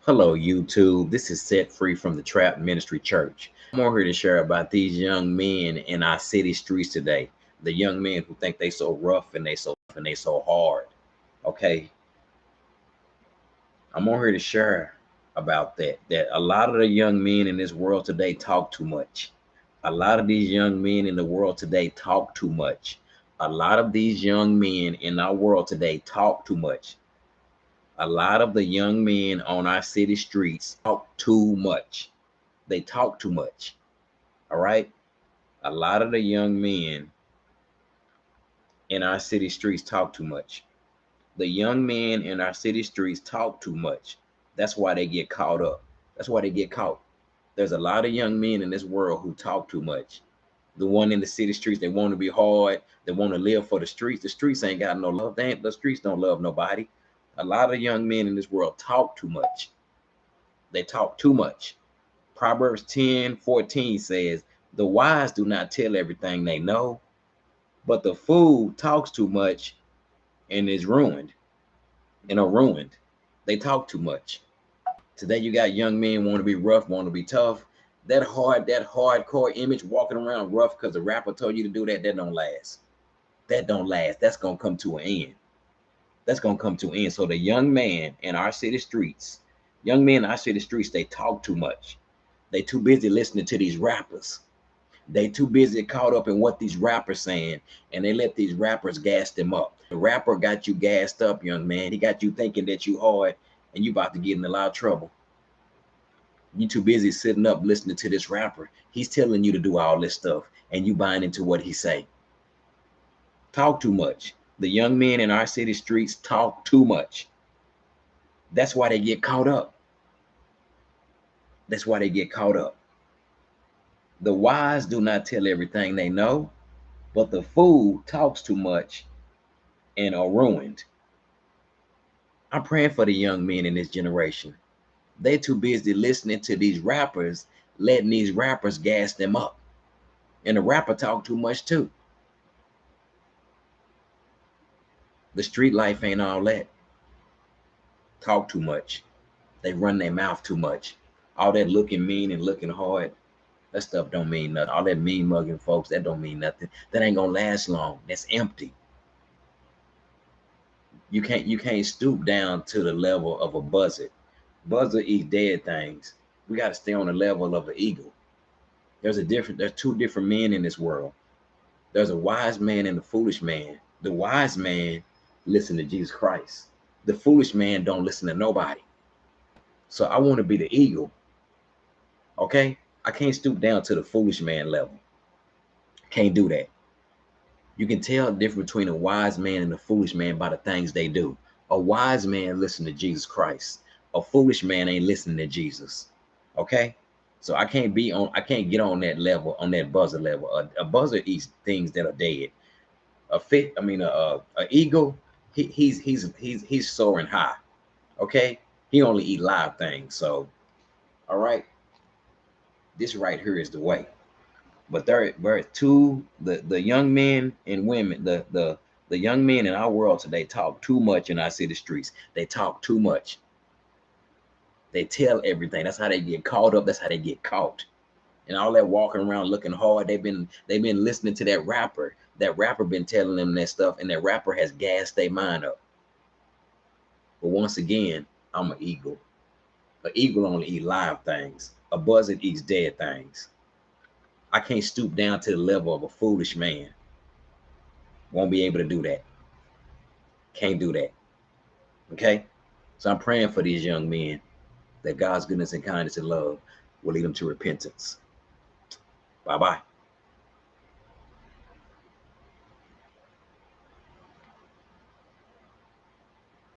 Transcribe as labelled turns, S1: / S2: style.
S1: Hello, YouTube. This is Set Free from the Trap Ministry Church. I'm on here to share about these young men in our city streets today. The young men who think they so rough and they so hard. Okay, I'm on here to share about that. That a lot of the young men in this world today talk too much. A lot of these young men in the world today talk too much. A lot of these young men in our world today talk too much. A lot of the young men on our city streets talk too much. They talk too much. All right. A lot of the young men in our city streets talk too much. The young men in our city streets talk too much. That's why they get caught up. That's why they get caught. There's a lot of young men in this world who talk too much. The one in the city streets, they want to be hard. They want to live for the streets. The streets ain't got no love. The streets don't love nobody. A lot of young men in this world talk too much. They talk too much. Proverbs 10:14 says, the wise do not tell everything they know, but the fool talks too much and is ruined and are ruined. They talk too much. Today you got young men want to be rough, want to be tough. That hardcore image walking around rough because the rapper told you to do that, that don't last. That don't last. That's gonna come to an end. That's gonna come to an end. So the young men in our city streets, they talk too much. They too busy listening to these rappers. They too busy caught up in what these rappers saying, and they let these rappers gas them up. The rapper got you gassed up, young man. He got you thinking that you hard and you about to get in a lot of trouble. You too busy sitting up listening to this rapper. He's telling you to do all this stuff, and you buying into what he say. Talk too much. The young men in our city streets talk too much. That's why they get caught up. That's why they get caught up. The wise do not tell everything they know, but the fool talks too much and are ruined. I'm praying for the young men in this generation. They too busy listening to these rappers, letting these rappers gas them up. And the rapper talk too much too. The street life ain't all that. Talk too much. They run their mouth too much. All that looking mean and looking hard, that stuff don't mean nothing. All that mean mugging folks, that don't mean nothing. That ain't gonna last long. That's empty. You can't stoop down to the level of a buzzard. Buzzard eats dead things. We got to stay on the level of an eagle. There's two different men in this world. There's a wise man and a foolish man. The wise man listen to Jesus Christ. The foolish man don't listen to nobody. So I want to be the eagle. Okay? I can't stoop down to the foolish man level. Can't do that. You can tell the difference between a wise man and a foolish man by the things they do. A wise man listen to Jesus Christ. A foolish man ain't listening to Jesus. Okay? So I can't get on that level, on that buzzer level. A buzzer eats things that are dead. A eagle, he's soaring high. Okay? He only eat live things. So, all right, this right here is the way. But there are two the young men and women, the young men in our world today talk too much in our city streets. They talk too much. They tell everything. That's how they get caught up. That's how they get caught. And all that walking around looking hard, they've been listening to that rapper. That rapper been telling them that stuff, and that rapper has gassed their mind up. But once again, I'm an eagle. An eagle only eat live things. A buzzard eats dead things. I can't stoop down to the level of a foolish man. Won't be able to do that. Can't do that. Okay? So I'm praying for these young men that God's goodness and kindness and love will lead them to repentance. Bye bye.